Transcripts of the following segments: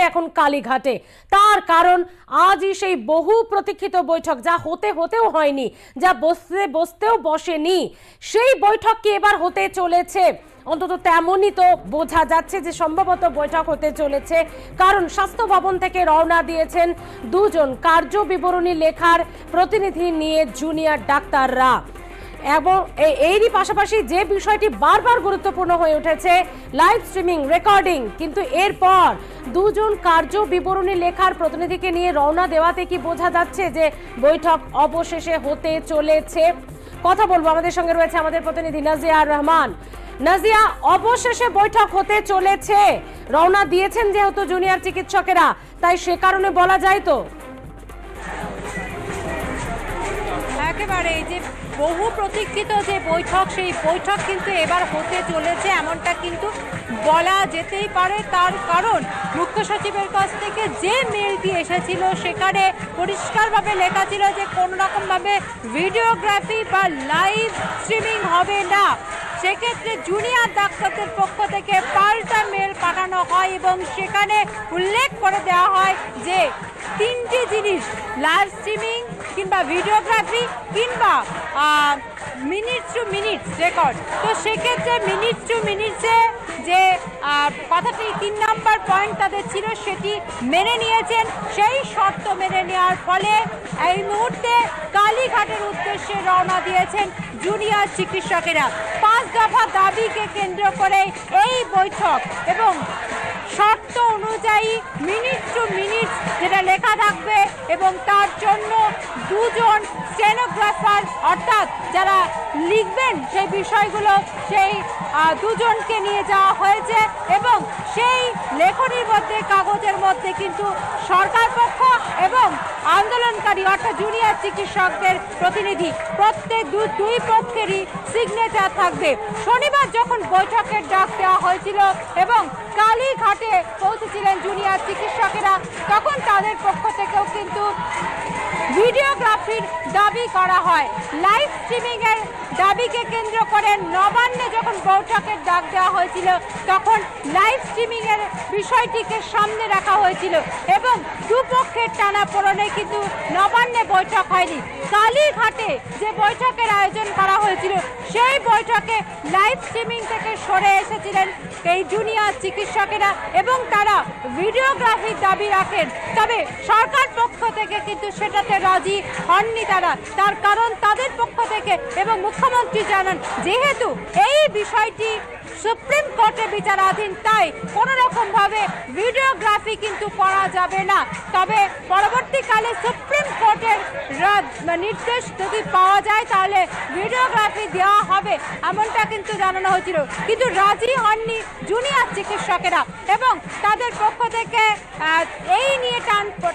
এখন কালীঘাটে। তার কারণ আজই সেই বহু প্রতীক্ষিত বৈঠক, যা হতেও হয়নি, যা বসতেও বসেনি, সেই বৈঠক কি এবার হতে চলেছে। অন্তত তেমনই তো বোঝা যাচ্ছে যে সম্ভবত বৈঠক হতে চলেছে, কারণ স্বাস্থ্য ভবন থেকে রওনা দিয়েছেন দুজন কার্য বিবরণী লেখার প্রতিনিধি নিয়ে জুনিয়র ডাক্তাররা। এবং এরই পাশাপাশি যে বিষয়টি বারবার গুরুত্বপূর্ণ হয়ে উঠেছে, লাইভ স্ট্রিমিং রেকর্ডিং, কিন্তু এরপর দুজন কার্য বিবরণী লেখার প্রতিনিধিকে নিয়ে রওনা দেওয়াতে কি বোঝা যাচ্ছে যে বৈঠক অবশেষে হতে চলেছে। কথা বলবো, আমাদের সঙ্গে রয়েছে আমাদের প্রতিনিধি নাজিয়া রহমান। নাজিয়া, অবশেষে বৈঠক হতে চলেছে, রওনা দিয়েছেন যেহেতু জুনিয়র চিকিৎসকেরা, তাই সে কারণে বলা যায় তো একেবারে যে বহু প্রতীক্ষিত যে বৈঠক, সেই বৈঠক কিন্তু এবার হতে চলেছে এমনটা কিন্তু বলা যেতেই পারে। তার কারণ মুখ্য সচিবের কাছ থেকে যে মেলটি এসেছিল সেখানে পরিষ্কারভাবে লেখা ছিল যে কোনো রকমভাবে ভিডিওগ্রাফি বা লাইভ স্ট্রিমিং হবে না। সেক্ষেত্রে জুনিয়র ডাক্তারদের পক্ষ থেকে পাল্টা মেল পাঠানো হয় এবং সেখানে উল্লেখ করে দেওয়া হয় যে তিনটি জিনিস, লাইভ স্ট্রিমিং কিংবা ভিডিওগ্রাফি কিংবা মিনিটস টু মিনিটস রেকর্ড। তো সেক্ষেত্রে মিনিটস টু মিনিটসে যে কথাটি 3 নম্বর পয়েন্ট তাদের ছিল সেটি মেনে নিয়েছেন। সেই শর্ত মেনে নেওয়ার ফলে এই মুহূর্তে কালীঘাটের উদ্দেশ্যে রওনা দিয়েছেন জুনিয়র চিকিৎসকেরা। 5 দফা দাবিকে কেন্দ্র করে এই বৈঠক এবং শর্ত অনুযায়ী মিনিটস টু মিনিটস যেটা লেখা থাকবে এবং তার জন্য দুজন স্টেনোগ্রাফার অর্থাৎ যারা লিখবেন সেই বিষয়গুলো, সেই দুজনকে নিয়ে যাওয়া হয়েছে এবং সেই লেখনীর মধ্যে কাগজের মধ্যে কিন্তু সরকার পক্ষ এবং আন্দোলনকারী অর্থাৎ জুনিয়র চিকিৎসকদের প্রতিনিধি প্রত্যেক দুই পক্ষেরই সিগনেচার থাকবে। শনিবার যখন বৈঠকের ডাক দেওয়া হয়েছিল এবং কালীঘাটে পৌঁছেছিলেন জুনিয়র চিকিৎসকেরা, তখন তাদের পক্ষ থেকেও কিন্তু ভিডিওগ্রাফির দাবি করা হয়। লাইভ স্ট্রিমিং এর দাবিকে কেন্দ্র করে নবান্নে যখন বৈঠকের ডাক দেওয়া হয়েছিল তখন লাইভ স্ট্রিমিং এর বিষয়টিকে সামনে রাখা হয়েছিল এবং দুপক্ষের টানাপোড়েনে কিন্তু নবান্নে বৈঠক হয়নি। কালীঘাটে যে বৈঠকের আয়োজন করা হয়েছিল সেই বৈঠকে লাইভ স্ট্রিমিং থেকে সরে এসেছিলেন এই জুনিয়র চিকিৎসকেরা এবং তারা ভিডিওগ্রাফির দাবি রাখেন। তবে সরকার পক্ষ থেকে কিন্তু সেটাতে রাজি হননি তারা। তার কারণ তাদের পক্ষ থেকে এবং মুখ্যমন্ত্রী জানান যেহেতু এই বিষয়টি সুপ্রিম কোর্টে বিচারাধীন, তাই কোনো রকমভাবে ভিডিওগ্রাফি কিন্তু করা যাবে না। তবে পরবর্তীকালে সুপ্রিম কোর্টের নির্দেশ যদি পাওয়া যায় তাহলে ভিডিওগ্রাফি দেওয়া হবে এমনটা কিন্তু জানানো হয়েছিল, কিন্তু রাজি হননি জুনিয়র চিকিৎসকেরা এবং তাদের পক্ষ থেকে এই নিয়ে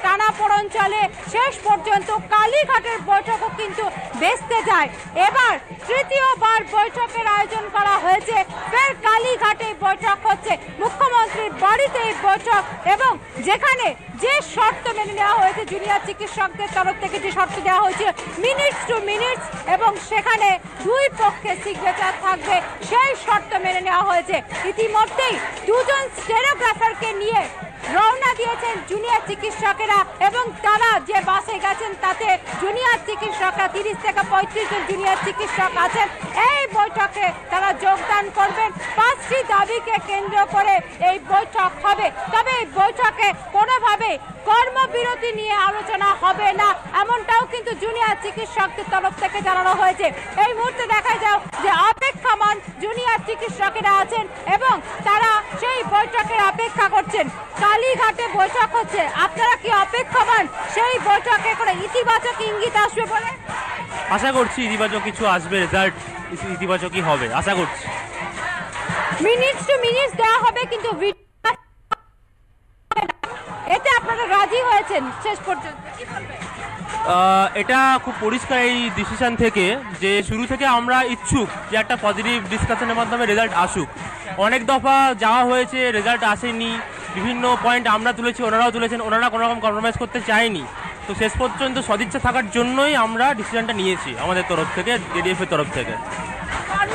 টানাপোড়েন চলে। শেষ পর্যন্ত কালীঘাটের বৈঠকও কিন্তু ভেস্তে যায়। এবার তৃতীয়বার বৈঠকের আয়োজন করা হয়েছে, ফের কালীঘাটে বৈঠক হচ্ছে, মুখ্যমন্ত্রীর বাড়িতে এই বৈঠক এবং যেখানে যে শর্ত মেনে নেওয়া হয়েছে জুনিয়র চিকিৎসকদের তরফ থেকে, যে শর্ত দেওয়া হয়েছিল মিনিটস টু মিনিটস এবং সেখানে দুই পক্ষের সিগনেচার থাকবে, সেই শর্ত মেনে নেওয়া হয়েছে। ইতিমধ্যেই দুজন স্টেনোগ্রাফারকে নিয়ে রওনা দিয়েছেন জুনিয়র চিকিৎসকেরা এবং তারা যে বাসে গেছেন তাতে জুনিয়র চিকিৎসকরা 30 থেকে 35 জন জুনিয়র চিকিৎসক আছেন। এই বৈঠকে তারা যোগদান করবেন। 5টি দাবিকে কেন্দ্র করে এই বৈঠক হবে। তবে এই বৈঠকে কোনোভাবে কর্মবিরতি নিয়ে আলোচনা হবে না এমনটাও কিন্তু জুনিয়র চিকিৎসকদের তরফ থেকে জানানো হয়েছে। এই মুহূর্তে দেখা যাও যে অপেক্ষমান জুনিয়র চিকিৎসকেরা আছেন এবং তারা সেই বৈঠকের অপেক্ষা করছেন। কালীঘাটে বৈঠক হচ্ছে, আপনারা কি অপেক্ষমান সেই বৈঠকে করে ইতিবাচক ইঙ্গিত আসবে বলে? আশা করছি ইতিবাচক কিছু আসবে, রেজাল্ট ইতিবাচকই হবে আশা করছি। মিনিটস টু মিনিটস দেওয়া হবে কিন্তু এতে আপনারা রাজি হয়েছেন শেষ পর্যন্ত? এটা খুব পরিষ্কার এই ডিসিশন থেকে যে শুরু থেকে আমরা ইচ্ছুক যে একটা পজিটিভ ডিসকাশনের মাধ্যমে রেজাল্ট আসুক। অনেক দফা যাওয়া হয়েছে, রেজাল্ট আসেনি, বিভিন্ন পয়েন্ট আমরা তুলেছি, ওনারাও তুলেছেন, ওনারা কোনো রকম কম্প্রোমাইজ করতে চায়নি। তো শেষ পর্যন্ত সদিচ্ছা থাকার জন্যই আমরা ডিসিশনটা নিয়েছি আমাদের তরফ থেকে, জেডিএফ এর তরফ থেকে।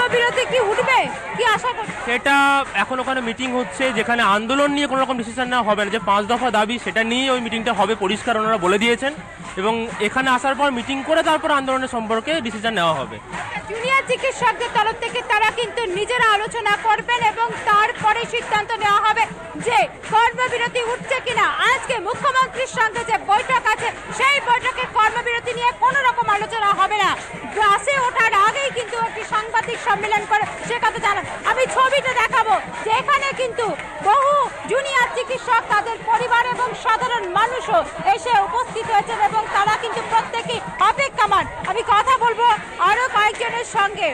কর্মবিরতি কি উঠবে, কি আশা করছেন? সেটা এখন ওখানে মিটিং হচ্ছে, যেখানে আন্দোলন নিয়ে কোনো রকম ডিসিশন নেওয়া হবে না। যে 5 দফা দাবি সেটা নিয়ে ওই মিটিংটা হবে, পরিষ্কার ওনারা বলে দিয়েছেন। এবং এখানে আসার পর মিটিং করে তারপর আন্দোলনের সম্পর্কে ডিসিশন নেওয়া হবে। জুনিয়র চিকিৎসকদের তরফ থেকে তারা কিন্তু নিজেরা আলোচনা করবেন এবং তারপরে সিদ্ধান্ত নেওয়া হবে যে কর্মবিরতি উঠছে কিনা। আজকে মুখ্যমন্ত্রীর সঙ্গে যে বৈঠক আছে সেই বৈঠকে কর্মবিরতি নিয়ে কোনো রকম আলোচনা হবে না। বাসে ওঠার আগেই কিন্তু একটি সাংবাদিক সম্মেলন করে সে কথা জানান। আমি ছবিটা দেখাবো, যেখানে কিন্তু বহু জুনিয়র চিকিৎসক, তাদের পরিবার এবং সাধারণ মানুষও এসে উপস্থিত হয়েছেন এবং তারা কিন্তু প্রত্যেকেই অপেক্ষামান। আমি কথা বলবো আরো কয়েকজনের সঙ্গে।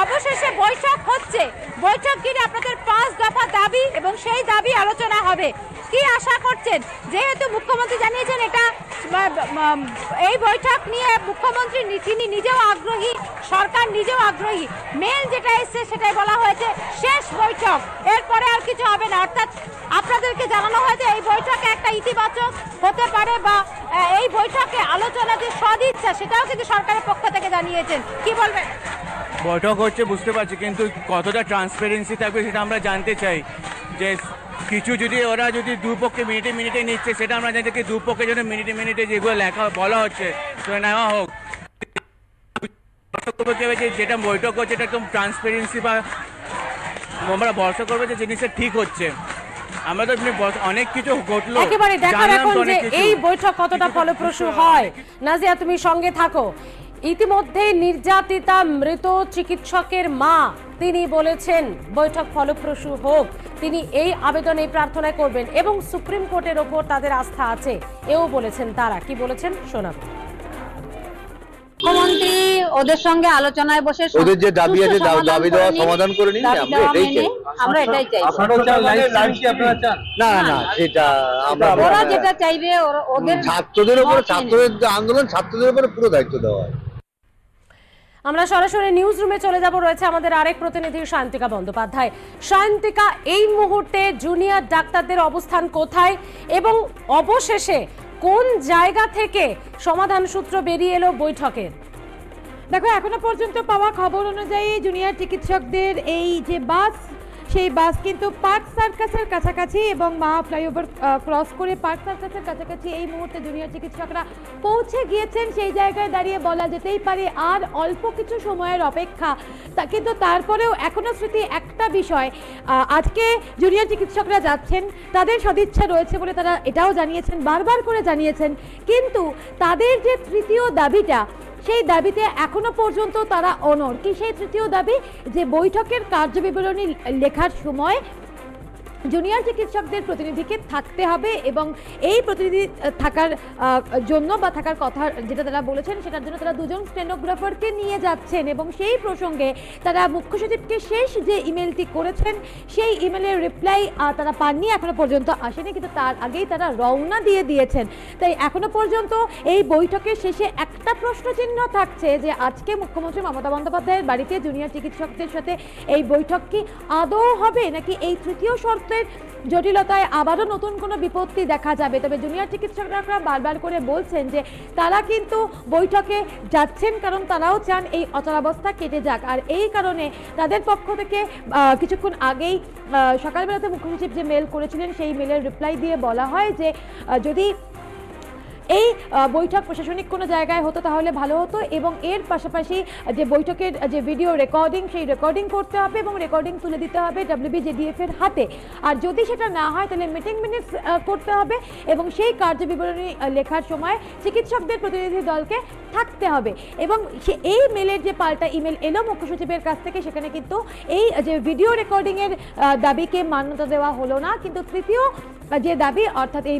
অবশেষে বৈঠক হচ্ছে। বৈঠক ঘিরে আপনাদের 5 দফা দাবি এবং সেই দাবি আলোচনা হবে। কি আশা করছেন? যেহেতু মুখ্যমন্ত্রী জানিয়েছেন এটা এই বৈঠক নিয়ে মুখ্যমন্ত্রী তিনি নিজেও আগ্রহী, সরকার নিজেও আগ্রহী। মেল যেটা এসছে সেটাই বলা হয়েছে শেষ বৈঠক, এরপরে আর কিছু হবে না। অর্থাৎ আপনাদেরকে জানানো হয়েছে এই বৈঠকে একটা ইতিবাচক হতে পারে বা এই বৈঠকে আলোচনা যে সদিচ্ছা সেটাও কিন্তু সরকারের পক্ষ থেকে জানিয়েছেন। কি বলবেন? বৈঠক হচ্ছে বুঝতে পারছি, কিন্তু কতটা ট্রান্সপারেন্সি থাকবে সেটা আমরা জানতে চাই। যে কিছু যদি ওরা যদি দুপক্ষে মিনিটে মিনিটে নিচ্ছে সেটা আমরা জানতে চাই। দুপক্ষে যদি মিনিটে মিনিটে যেগুলো লেখা বলা হচ্ছে সেটা নেওয়া হোক। যেটা বৈঠক হচ্ছে এটা একদম ট্রান্সপারেন্সি বা আমরা ভরসা করবো যে জিনিসটা ঠিক হচ্ছে। আমরা তো অনেক কিছু ঘটলো, একেবারে দেখার এখন যে এই বৈঠক কতটা ফলপ্রসূ হয়। নাজিয়া, তুমি সঙ্গে থাকো। ইতিমধ্যে নির্যাতিতা মৃত চিকিৎসকের মা তিনি বলেছেন বৈঠক ফলপ্রসূ হোক, তিনি এই আবেদনে প্রার্থনা করবেন এবং সুপ্রিম কোর্টের ওপর তাদের আস্থা আছে এও বলেছেন। তারা কি বলেছেন শোনাবো। মুখ্যমন্ত্রী ওদের সঙ্গে আলোচনায় বসে ওদের যে দাবি আছে দাবি দেওয়া সমাধান করে নিন, আমরা এটাই চাই। না না সেটা আমরা ওরা যেটা চাইবে ওদের ছাত্রদের উপরে, ছাত্রদের আন্দোলন ছাত্রদের উপরে পুরো দায়িত্ব দেওয়া হয়। আমরা সরাসরি নিউজ রুমে চলে যাব, রয়েছে আমাদের আরেক প্রতিনিধি শান্তিকা বন্দ্যোপাধ্যায়। শান্তিকা, এই মুহূর্তে জুনিয়র ডাক্তারদের অবস্থান কোথায় এবং অবশেষে কোন জায়গা থেকে সমাধান সূত্র বেরিয়ে এলো বৈঠকের? দেখো, এখনো পর্যন্ত পাওয়া খবর অনুযায়ী জুনিয়র চিকিৎসকদের এই যে বাস, সেই বাস কিন্তু পার্ক সার্কাসের কাছাকাছি এবং মা ফ্লাইওভার ক্রস করে পার্ক সার্কাসের কাছাকাছি এই মুহূর্তে জুনিয়র চিকিৎসকরা পৌঁছে গিয়েছেন। সেই জায়গায় দাঁড়িয়ে বলা যেতেই পারে আর অল্প কিছু সময়ের অপেক্ষা। কিন্তু তারপরেও এখনও স্মৃতি একটা বিষয়, আজকে জুনিয়র চিকিৎসকরা যাচ্ছেন, তাদের সদিচ্ছা রয়েছে বলে তারা এটাও জানিয়েছেন, বারবার করে জানিয়েছেন। কিন্তু তাদের যে তৃতীয় দাবিটা, সেই দাবিতে এখনো পর্যন্ত তারা অনড়। কি সেই তৃতীয় দাবি? যে বৈঠকের কার্যবিবরণী লেখার সময় জুনিয়র চিকিৎসকদের প্রতিনিধিকে থাকতে হবে এবং এই প্রতিনিধি থাকার জন্য বা থাকার কথা যেটা তারা বলেছেন সেটার জন্য তারা 2জন স্টেনোগ্রাফারকে নিয়ে যাচ্ছেন এবং সেই প্রসঙ্গে তারা মুখ্য সচিবকে শেষ যে ইমেলটি করেছেন সেই ইমেলের রিপ্লাই তারা পাননি, এখনো পর্যন্ত আসেনি, কিন্তু তার আগেই তারা রওনা দিয়ে দিয়েছেন। তাই এখনো পর্যন্ত এই বৈঠকের শেষে একটা প্রশ্নচিহ্ন থাকছে যে আজকে মুখ্যমন্ত্রী মমতা বন্দ্যোপাধ্যায়ের বাড়িতে জুনিয়র চিকিৎসকদের সাথে এই বৈঠক কি আদৌ হবে নাকি এই তৃতীয় শর্ত জটিলতায় আবারও নতুন কোনো বিপত্তি দেখা যাবে। তবে জুনিয়র চিকিৎসকরা বারবার করে বলছেন যে তারা কিন্তু বৈঠকে যাচ্ছেন কারণ তারাও চান এই অচলাবস্থা কেটে যাক। আর এই কারণে তাদের পক্ষ থেকে কিছুক্ষণ আগেই সকালবেলাতে মুখ্য সচিব যে মেল করেছিলেন সেই মেলের রিপ্লাই দিয়ে বলা হয় যে যদি এই বৈঠক প্রশাসনিক কোনো জায়গায় হতো তাহলে ভালো হতো এবং এর পাশাপাশি যে বৈঠকের যে ভিডিও রেকর্ডিং সেই রেকর্ডিং করতে হবে এবং রেকর্ডিং তুলে দিতে হবে WBJDF এর হাতে। আর যদি সেটা না হয় তাহলে মিটিং মিনিটস করতে হবে এবং সেই কার্যবিবরণী লেখার সময় চিকিৎসকদের প্রতিনিধি দলকে থাকতে হবে। এবং এই মেলের যে পাল্টা ইমেল এলো মুখ্য সচিবের কাছ থেকে, সেখানে কিন্তু এই যে ভিডিও রেকর্ডিংয়ের দাবিকে মান্যতা দেওয়া হলো না, কিন্তু তৃতীয় যে দাবি অর্থাৎ এই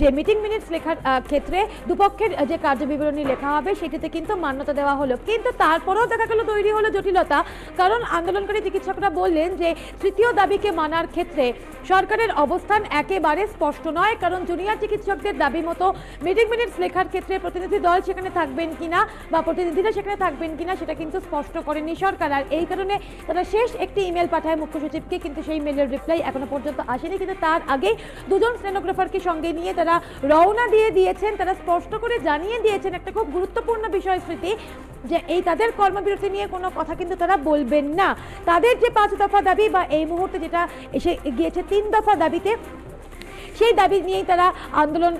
যে মিটিং মিনিটস লেখার ক্ষেত্রে দুপক্ষের যে কার্যবিবরণী লেখা হবে সেটিতে কিন্তু মান্যতা দেওয়া হলো। কিন্তু তারপরেও দেখা গেল তৈরি হলো জটিলতা, কারণ আন্দোলনকারী চিকিৎসকরা বললেন যে তৃতীয় দাবিকে মানার ক্ষেত্রে সরকারের অবস্থান একেবারে স্পষ্ট নয়, কারণ জুনিয়র চিকিৎসকদের দাবি মতো মিটিং মিনিটস লেখার ক্ষেত্রে প্রতিনিধি দল সেখানে থাকবেন কিনা বা প্রতিনিধিরা সেখানে থাকবেন কিনা সেটা কিন্তু স্পষ্ট করেনি সরকার। আর এই কারণে তারা শেষ একটি ইমেল পাঠায় মুখ্য সচিবকে, কিন্তু সেই মেলের রিপ্লাই এখনো পর্যন্ত আসেনি। কিন্তু তার আগেই দুজন স্টেনোগ্রাফারকে সঙ্গে নিয়ে তারা রওনা দিয়েছেন। তারা স্পষ্ট করে জানিয়ে দিয়েছেন একটা খুব গুরুত্বপূর্ণ বিষয় স্মৃতি, যে এই তাদের কর্মবিরতি নিয়ে কোনো কথা কিন্তু তারা বলবেন না। তাদের যে 5 দফা দাবি বা এই মুহূর্তে যেটা এসে গিয়েছে 3 দফা দাবিতে, সেই দাবি নিয়েই তারা আন্দোলন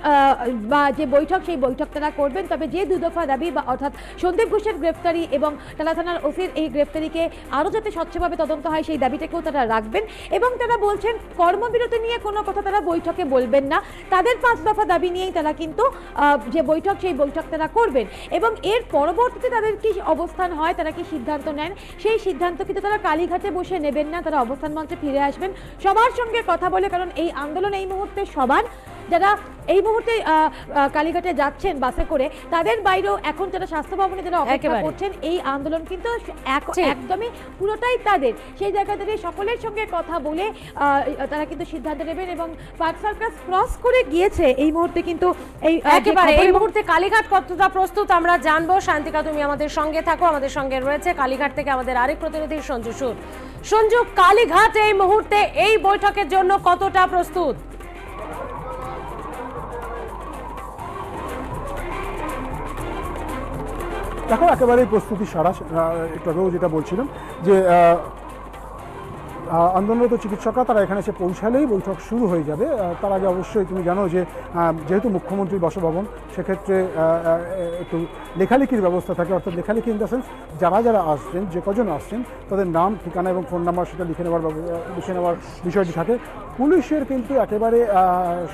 বা যে বৈঠক, সেই বৈঠক তারা করবেন। তবে যে 2 দফা দাবি বা অর্থাৎ সন্দীপ ঘোষের গ্রেফতারি এবং টালা থানার ওসির এই গ্রেফতারিকে আরও যাতে স্বচ্ছভাবে তদন্ত হয়, সেই দাবিটাকেও তারা রাখবেন। এবং তারা বলছেন কর্মবিরতি নিয়ে কোনো কথা তারা বৈঠকে বলবেন না। তাদের 5 দফা দাবি নিয়েই তারা কিন্তু যে বৈঠক, সেই বৈঠক তারা করবেন। এবং এর পরবর্তীতে তাদের কি অবস্থান হয়, তারা কি সিদ্ধান্ত নেন, সেই সিদ্ধান্ত কিন্তু তারা কালীঘাটে বসে নেবেন না, তারা অবস্থান মঞ্চে ফিরে আসবেন সবার সঙ্গে কথা বলে। কারণ এই আন্দোলন এই মুহূর্তে সবার, যারা এই মুহূর্তে কালীঘাটে যাচ্ছেন বাসে করে, তাদের বাইরেও এখন যারা স্বাস্থ্য ভবনে যারা অপেক্ষা করছেন, এই আন্দোলন কিন্তু একদমই পুরোটাই তাদের। সেই জায়গা থেকে সকলের সঙ্গে কথা বলে তারা কিন্তু সিদ্ধান্ত নেবেন। এবং পার্ক সার্কাস ক্রস করে গিয়েছে এই মুহূর্তে কিন্তু এই মুহূর্তে কালীঘাট কতটা প্রস্তুত আমরা জানবো। শান্তিকা, তুমি আমাদের সঙ্গে থাকো। আমাদের সঙ্গে রয়েছে কালীঘাট থেকে আমাদের আরেক প্রতিনিধি সঞ্জু সুর। সঞ্জু, কালীঘাট এই মুহূর্তে এই বৈঠকের জন্য কতটা প্রস্তুত? দেখো, একেবারেই প্রস্তুতি সারা। একটু আগেও যেটা বলছিলাম যে আন্দোলনরত চিকিৎসকরা তারা এখানে এসে পৌঁছালেই বৈঠক শুরু হয়ে যাবে। তার আগে অবশ্যই তুমি জানো যে যেহেতু মুখ্যমন্ত্রীর বাসভবন, সেক্ষেত্রে একটু লেখালেখির ব্যবস্থা থাকে। অর্থাৎ লেখালেখি ইন দ্য সেন্স, যারা আসছেন, যে কজন আসছেন, তাদের নাম, ঠিকানা এবং ফোন নাম্বার সেটা লিখে নেওয়ার বিষয়টি থাকে। পুলিশের কিন্তু একেবারে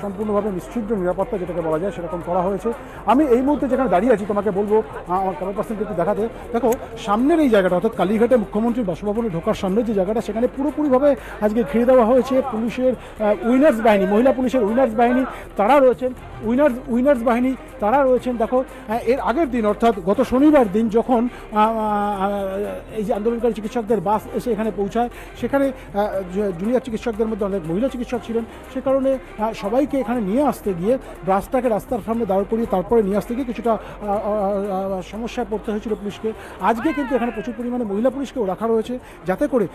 সম্পূর্ণভাবে নিশ্চিদ্র নিরাপত্তা যেটাকে বলা যায় সেরকম করা হয়েছে। আমি এই মুহূর্তে যেখানে দাঁড়িয়ে আছি তোমাকে বলবো, আমার ক্যামেরা পার্সনকে একটু দেখাতে। দেখো, সামনের এই জায়গাটা, অর্থাৎ কালীঘাটে মুখ্যমন্ত্রীর বাসভবনে ঢোকার সামনে যে জায়গাটা, সেখানে পুরোপুরিভাবে আজকে ঘিরে দেওয়া হয়েছে পুলিশের উইনার্স বাহিনী, মহিলা পুলিশের উইনার্স বাহিনী তারা রয়েছেন। উইনার্স বাহিনী তারা রয়েছেন। দেখো, এর আগের দিন অর্থাৎ গত শনিবার দিন যখন এই যে আন্দোলনকারী চিকিৎসকদের বাস এসে এখানে পৌঁছায়, সেখানে জুনিয়র চিকিৎসকদের মধ্যে অনেক মহিলা চিকিৎসক ছিলেন। সে কারণে সবাইকে এখানে নিয়ে আসতে গিয়ে, বাসটাকে রাস্তার সামনে দাঁড় করিয়ে তারপরে নিয়ে আসতে গিয়ে কিছুটা সমস্যায় পড়তে হয়েছিল পুলিশকে। আজকে কিন্তু এখানে প্রচুর পরিমাণে মহিলা পুলিশকেও রাখা রয়েছে, যাতে করে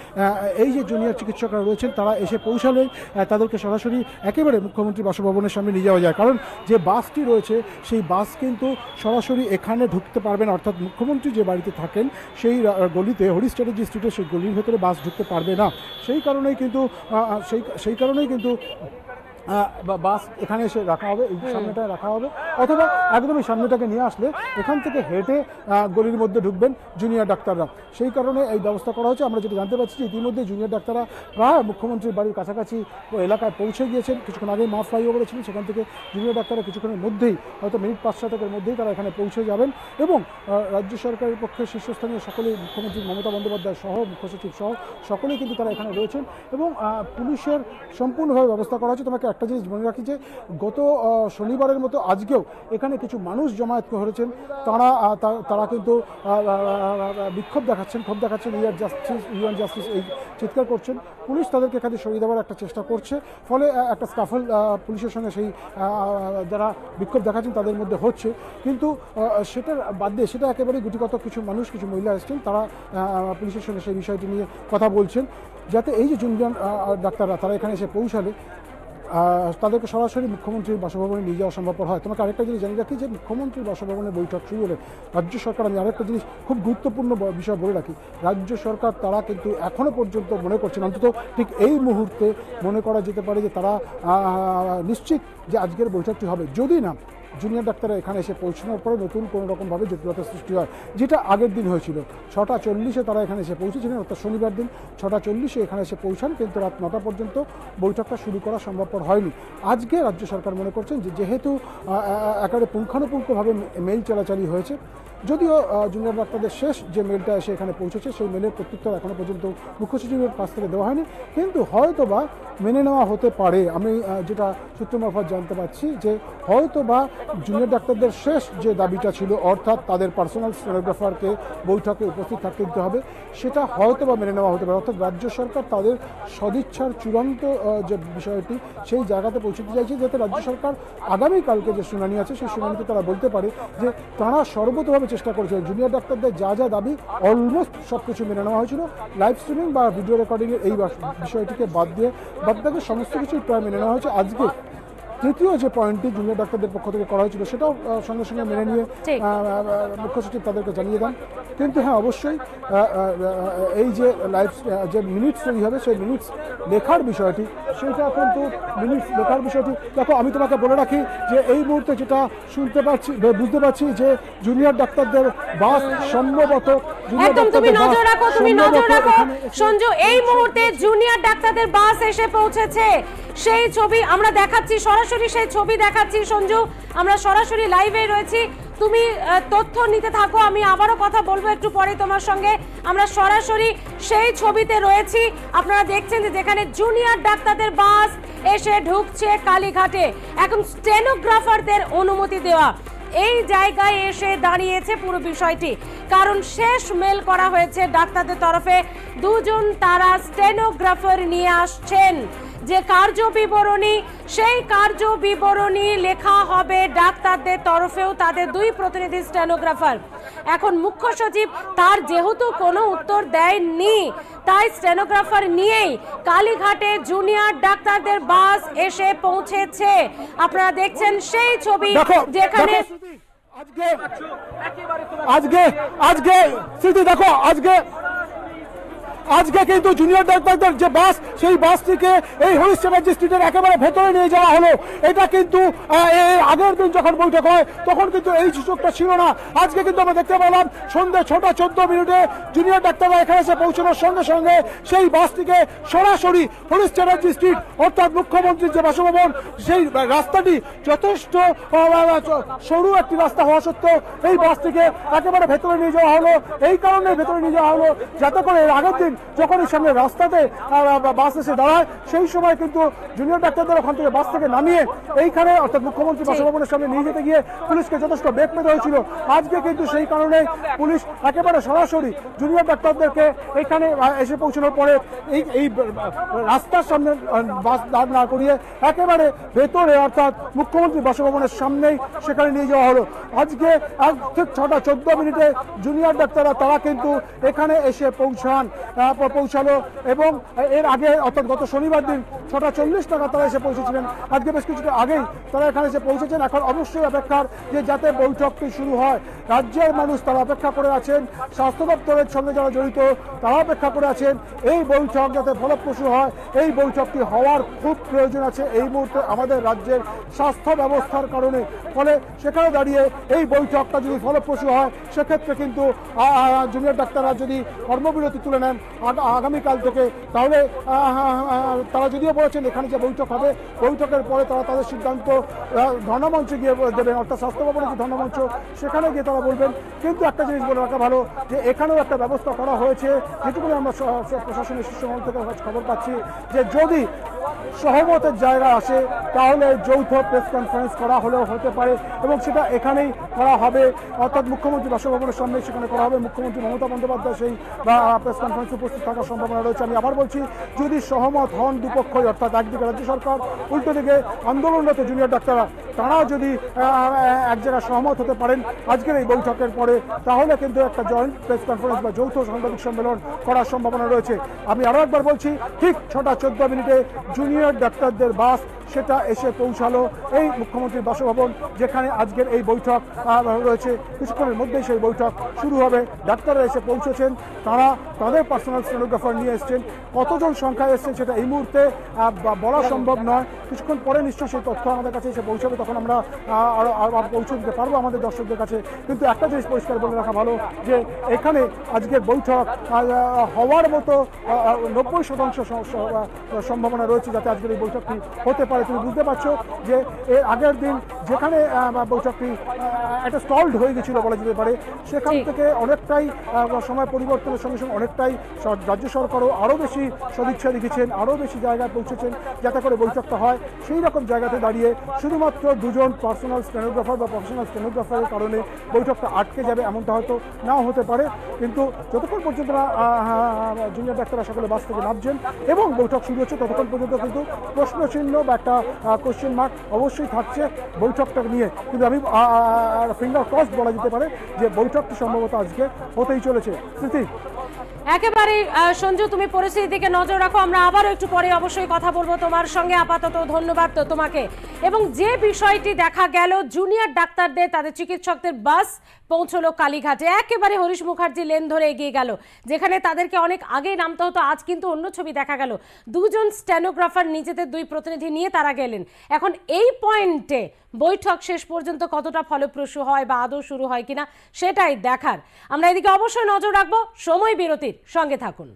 এই যে জুনিয়র চিকিৎসকরা রয়েছেন তারা এসে পৌঁছালে তাদেরকে সরাসরি একেবারে মুখ্যমন্ত্রী বাসভবনের সামনে নিয়ে যাওয়া যায়। কারণ যে বাসটি রয়েছে, সেই বাস কিন্তু সরাসরি এখানে ঢুকতে পারবে না। অর্থাৎ মুখ্যমন্ত্রী যে বাড়িতে থাকেন সেই গলিতে, হরি স্ট্র্যাটেজি স্ট্রিটে, সেই গলির ভেতরে বাস ঢুকতে পারবে না। সেই কারণেই কিন্তু বাস এখানে এসে রাখা হবে, এই সামনেটায় রাখা হবে, অথবা একদমই সামনেটাকে নিয়ে আসলে এখান থেকে হেঁটে গলির মধ্যে ঢুকবেন জুনিয়র ডাক্তাররা। সেই কারণে এই ব্যবস্থা করা হচ্ছে। আমরা যেটা জানতে পারছি যে ইতিমধ্যে জুনিয়র ডাক্তাররা প্রায় মুখ্যমন্ত্রীর বাড়ির কাছাকাছি এলাকায় পৌঁছে গিয়েছেন। কিছুক্ষণ আগেই মা ফ্লাইওভারে ছিলেন, সেখান থেকে জুনিয়র ডাক্তাররা কিছুক্ষণের মধ্যেই, হয়তো মিনিট 5-7 মধ্যেই তারা এখানে পৌঁছে যাবেন। এবং রাজ্য সরকারের পক্ষে শীর্ষস্থানীয় সকলেই, মুখ্যমন্ত্রী মমতা বন্দ্যোপাধ্যায় সহ, মুখ্য সচিব সহ সকলেই কিন্তু তারা এখানে রয়েছেন। এবং পুলিশের সম্পূর্ণভাবে ব্যবস্থা করা হচ্ছে। তোমাকে একটা জিনিস মনে রাখি যে গত শনিবারের মতো আজকেও এখানে কিছু মানুষ জমায়েত করেছেন। তারা কিন্তু বিক্ষোভ দেখাচ্ছেন, ক্ষোভ দেখাচ্ছেন, ইউএন জাস্টিস এই চিৎকার করছেন। পুলিশ তাদেরকে এখানে সরিয়ে দেওয়ার একটা চেষ্টা করছে, ফলে একটা স্কাফল পুলিশের সঙ্গে সেই যারা বিক্ষোভ দেখাচ্ছেন তাদের মধ্যে হচ্ছে। কিন্তু সেটার বাদ দিয়ে, সেটা একেবারেই গুটিগত কিছু মানুষ, কিছু মহিলা এসছেন, তারা পুলিশের সঙ্গে সেই বিষয়টি নিয়ে কথা বলছেন, যাতে এই যে জুনিয়র ডাক্তাররা তারা এখানে এসে পৌঁছালে তাদেরকে সরাসরি মুখ্যমন্ত্রীর বাসভবনে নিয়ে যাওয়া সম্ভবপর হয়। তোমাকে আরেকটা জিনিস জানিয়ে রাখি যে মুখ্যমন্ত্রীর বাসভবনে বৈঠক শুরু হলে রাজ্য সরকার, আমি আরেকটা জিনিস খুব গুরুত্বপূর্ণ বিষয় বলে রাখি, রাজ্য সরকার তারা কিন্তু এখনও পর্যন্ত মনে করছেন, অন্তত ঠিক এই মুহূর্তে মনে করা যেতে পারে যে তারা নিশ্চিত যে আজকের বৈঠকটি হবে, যদি না জুনিয়র ডাক্তাররা এখানে এসে পৌঁছানোর পরে নতুন কোনো রকমভাবে জটিলতার সৃষ্টি হয়, যেটা আগের দিন হয়েছিল। 6:40 তারা এখানে এসে পৌঁছেছিলেন, অর্থাৎ শনিবার দিন 6:40 এখানে এসে পৌঁছান, কিন্তু রাত 9টা পর্যন্ত বৈঠকটা শুরু করা সম্ভবপর হয়নি। আজকে রাজ্য সরকার মনে করছেন যে যেহেতু একেবারে পুঙ্খানুপুঙ্খভাবে মেইল চলাচলি হয়েছে, যদিও জুনিয়র ডাক্তারদের শেষ যে মেলটা এসে এখানে পৌঁছেছে সেই মেলের প্রত্যুত্তর এখনও পর্যন্ত মুখ্য সচিবের কাছ থেকে দেওয়া হয়নি, কিন্তু হয়তোবা মেনে নেওয়া হতে পারে। আমি যেটা সূত্র মারফত জানতে পারছি যে হয়তোবা জুনিয়র ডাক্তারদের শেষ যে দাবিটা ছিল, অর্থাৎ তাদের পার্সোনাল স্টেনোগ্রাফারকে বৈঠকে উপস্থিত থাকতে দিতে হবে, সেটা হয়তোবা মেনে নেওয়া হতে পারে। অর্থাৎ রাজ্য সরকার তাদের সদিচ্ছার চূড়ান্ত যে বিষয়টি, সেই জায়গাতে পৌঁছতে চাইছে, যাতে রাজ্য সরকার আগামীকালকে যে শুনানি আছে সেই শুনানিতে তারা বলতে পারে যে তারা সর্বতভাবে চেষ্টা করেছিল। জুনিয়র ডাক্তারদের যা যা দাবি অলমোস্ট সব কিছু মেনে নেওয়া হয়েছিল। লাইভ স্ট্রিমিং বা ভিডিও রেকর্ডিংয়ের এই বিষয়টিকে বাদ বাকি সমস্ত কিছুই প্রায় মেনে নেওয়া হয়েছে। আজকে তৃতীয় যে পয়েন্টটি জুনিয়র ডাক্তারদের পক্ষ থেকে করা হয়েছিল সেটাও সঙ্গে সঙ্গে মেনে নিয়ে মুখ্য সচিব তাদেরকে জানিয়ে দেন। কিন্তু হ্যাঁ, অবশ্যই এই যে লাইভ যে মিনিটস তৈরি হবে সেই মিনিটস লেখার বিষয়টি, সেইটা কিন্তু মিনিটস লেখার বিষয়টি দেখো, আমি তোমাকে বলে রাখি যে এই মুহূর্তে যেটা শুনতে পাচ্ছি, বুঝতে পারছি যে জুনিয়র ডাক্তারদের বাস সম্ভবত একদম তুমি নজর রাখো সঞ্জু, এই মুহূর্তে জুনিয়র ডাক্তারদের বাস এসে পৌঁছেছে। সেই ছবি আমরা দেখাচ্ছি, সরাসরি সেই ছবি দেখাচ্ছি সঞ্জু, আমরা সরাসরি লাইভে রয়েছি। তুমি তথ্য নিতে থাকো, আমি আবারও কথা বলবো একটু পরে তোমার সঙ্গে। আমরা সরাসরি সেই ছবিতে রয়েছি। আপনারা দেখছেন যে যেখানে জুনিয়র ডাক্তারদের বাস এসে ঢুকছে কালীঘাটে, এখন স্টেনোগ্রাফারদের অনুমতি দেওয়া এই জায়গায় এসে দাঁড়িয়েছে পুরো বিষয়টি, কারণ শেষ মেল করা হয়েছে ডাক্তারদের তরফে। দুজন তারা স্টেনোগ্রাফার নিয়ে আসছেন, যে কার্য বিবরণী, সেই কার্য বিবরণী লেখা হবে ডাক্তারদের তরফেও, তাদের দুই প্রতিনিধি স্টেনোগ্রাফার। এখন মুখ্য সচিব তার যেহেতু কোনো উত্তর দেয়নি, তাই স্টেনোগ্রাফার নিয়েই কালীঘাটে জুনিয়র ডাক্তারদের বাস এসে পৌঁছেছে। আপনারা দেখছেন সেই ছবি যেখানে আজকে স্মৃতি দেখো, আজকে কিন্তু জুনিয়র ডাক্তারদের যে বাস, সেই বাসটিকে এই হরিশ চ্যাটার্জি স্ট্রিটের একেবারে ভেতরে নিয়ে যাওয়া হলো। এটা কিন্তু আগের দিন যখন বৈঠক হয় তখন কিন্তু এই সুযোগটা ছিল না। আজকে কিন্তু আমরা দেখতে পেলাম সন্ধ্যে 6:14 জুনিয়র ডাক্তাররা এখানে এসে পৌঁছানোর সঙ্গে সঙ্গে সেই বাসটিকে সরাসরি হরিশ চ্যাটার্জি স্ট্রিট অর্থাৎ মুখ্যমন্ত্রীর যে বাসভবন, সেই রাস্তাটি যথেষ্ট সরু একটি রাস্তা হওয়া সত্ত্বেও এই বাসটিকে একেবারে ভেতরে নিয়ে যাওয়া হলো। এই কারণে ভেতরে নিয়ে যাওয়া হলো যাতে করে এর আগের দিন যখন এই সামনে রাস্তাতে বাস এসে দাঁড়ায়, সেই সময় কিন্তু জুনিয়র ডাক্তারদের ওখান থেকে বাস থেকে নামিয়ে এইখানে অর্থাৎ মুখ্যমন্ত্রী বাসভবনের সামনে নিয়ে যেতে গিয়ে পুলিশকে যথেষ্ট বেগ পেতে হয়েছিল। আজকে কিন্তু সেই কারণে পুলিশ একেবারে সরাসরি জুনিয়র ডাক্তারদেরকে এইখানে এসে পৌঁছানোর পরে এই রাস্তার সামনে বাস দাঁড় না করিয়ে একেবারে ভেতরে অর্থাৎ মুখ্যমন্ত্রী বাসভবনের সামনেই সেখানে নিয়ে যাওয়া হলো। আজকে ঠিক 6:14 জুনিয়র ডাক্তাররা তারা কিন্তু এখানে এসে পৌঁছালো এবং এর আগে অর্থাৎ গত শনিবার দিন 6:40 নাগাদ তারা এসে পৌঁছেছিলেন। আজকে বেশ কিছুটা আগেই তারা এখানে এসে পৌঁছেছেন। এখন অবশ্যই অপেক্ষার যে যাতে বৈঠকটি শুরু হয়, রাজ্যের মানুষ তারা অপেক্ষা করে আছেন, স্বাস্থ্য দপ্তরের সঙ্গে যারা জড়িত তারা অপেক্ষা করে আছেন এই বৈঠক যাতে ফলপ্রসূ হয়। এই বৈঠকটি হওয়ার খুব প্রয়োজন আছে এই মুহূর্তে আমাদের রাজ্যের স্বাস্থ্য ব্যবস্থার কারণে। ফলে সেখানে দাঁড়িয়ে এই বৈঠকটা যদি ফলপ্রসূ হয় সেক্ষেত্রে কিন্তু জুনিয়র ডাক্তাররা যদি কর্মবিরতি তুলে নেন আগামীকাল থেকে, তাহলে তারা যদিও বলেছেন এখানে যে বৈঠক হবে, বৈঠকের পরে তারা তাদের সিদ্ধান্ত ধর্ণামঞ্চে গিয়ে দেবেন, অর্থাৎ স্বাস্থ্য ভবনের যে ধর্ণামঞ্চ সেখানে গিয়ে তারা বলবেন। কিন্তু একটা জিনিস বলে রাখা ভালো যে এখানেও একটা ব্যবস্থা করা হয়েছে, যেটুকু আমরা প্রশাসনের শীর্ষমহল থেকে খবর পাচ্ছি যে যদি সহমতের জায়গা আসে তাহলে যৌথ প্রেস কনফারেন্স করা হলেও হতে পারে এবং সেটা এখানেই করা হবে, অর্থাৎ মুখ্যমন্ত্রী বাসভবনের সামনে সেখানে করা হবে। মুখ্যমন্ত্রী মমতা বন্দ্যোপাধ্যায় সেই প্রেস কনফারেন্সে উপস্থিত থাকার সম্ভাবনা রয়েছে। আমি আবার বলছি, যদি সহমত হন দুপক্ষই, অর্থাৎ একদিকে রাজ্য সরকার, উল্টো দিকে আন্দোলনরত জুনিয়র ডাক্তাররা, তারা যদি এক জায়গায় সহমত হতে পারেন আজকের এই বৈঠকের পরে, তাহলে কিন্তু একটা জয়েন্ট প্রেস কনফারেন্স বা যৌথ সাংবাদিক সম্মেলন করার সম্ভাবনা রয়েছে। আমি আরও একবার বলছি, ঠিক 6:14 জুনিয়র ডাক্তারদের বাস সেটা এসে পৌঁছালো এই মুখ্যমন্ত্রীর বাসভবন, যেখানে আজকের এই বৈঠক রয়েছে। কিছুক্ষণের মধ্যেই সেই বৈঠক শুরু হবে। ডাক্তাররা এসে পৌঁছেছেন, তারা তাদের পার্সোনাল স্টেনোগ্রাফার নিয়ে এসছেন। কতজন সংখ্যায় এসছেন সেটা এই মুহূর্তে বলা সম্ভব নয়। কিছুক্ষণ পরে নিশ্চয়ই সেই তথ্য আমাদের কাছে এসে পৌঁছাবে, তখন আমরা পৌঁছে দিতে পারবো আমাদের দর্শকদের কাছে। কিন্তু একটা জিনিস পরিষ্কার বলে রাখা ভালো যে এখানে আজকের বৈঠক হওয়ার মতো 90% সম্ভাবনা রয়েছে যাতে আজকের এই বৈঠকটি হতে পারে। তুমি বুঝতে পারছো যে এর আগের দিন যেখানে বৈঠকটি একটা স্টলড হয়ে গেছিল বলা যেতে পারে, সেখান থেকে অনেকটাই সময় পরিবর্তনের সঙ্গে সঙ্গে অনেকটাই রাজ্য সরকারও আরও বেশি সদিচ্ছা রেখেছেন, আরও বেশি জায়গায় পৌঁছেছেন যাতে করে বৈঠকটা হয়। সেই রকম জায়গাতে দাঁড়িয়ে শুধুমাত্র দুজন পার্সোনাল স্টেনোগ্রাফার বা প্রফেশনাল স্টেনোগ্রাফারের কারণে বৈঠকটা আটকে যাবে এমনটা হয়তো নাও হতে পারে। কিন্তু যতক্ষণ পর্যন্ত জুনিয়র ডাক্তাররা সকলে বাস থেকে নামছেন এবং বৈঠক শুরু হচ্ছে, ততক্ষণ পর্যন্ত কিন্তু প্রশ্নচিহ্ন বা একটা কোশ্চেন মার্ক অবশ্যই থাকছে। বৈঠকটা নিয়ে, কিন্তু আমি ফিঙ্গার ক্রস বলা যেতে পারে যে বৈঠকটি সম্ভবত আজকে হতেই চলেছে। স্মৃতি, একেবারে সঞ্জু, তুমি পরিস্থিতির দিকে নজর রাখো, আমরা আবারও একটু পরে অবশ্যই কথা বলবো তোমার সঙ্গে। আপাতত ধন্যবাদ তো তোমাকে। এবং যে বিষয়টি দেখা গেল, জুনিয়র ডাক্তারদের তাদের চিকিৎসকদের বাস পৌঁছলো কালীঘাটে, একেবারে হরিশ মুখার্জি লেন ধরে এগিয়ে গেল, যেখানে তাদেরকে অনেক আগেই নামতে হতো। আজ কিন্তু অন্য ছবি দেখা গেল, দুজন স্টেনোগ্রাফার নিজেদের দুই প্রতিনিধি নিয়ে তারা গেলেন। এখন এই পয়েন্টে বৈঠক শেষ পর্যন্ত কতটা ফলপ্রসূ হয় বা আদৌ শুরু হয় কিনা সেটাই দেখার। আমরা এদিকে অবশ্যই নজর রাখবো। সময় বিরতির সঙ্গে থাকুন।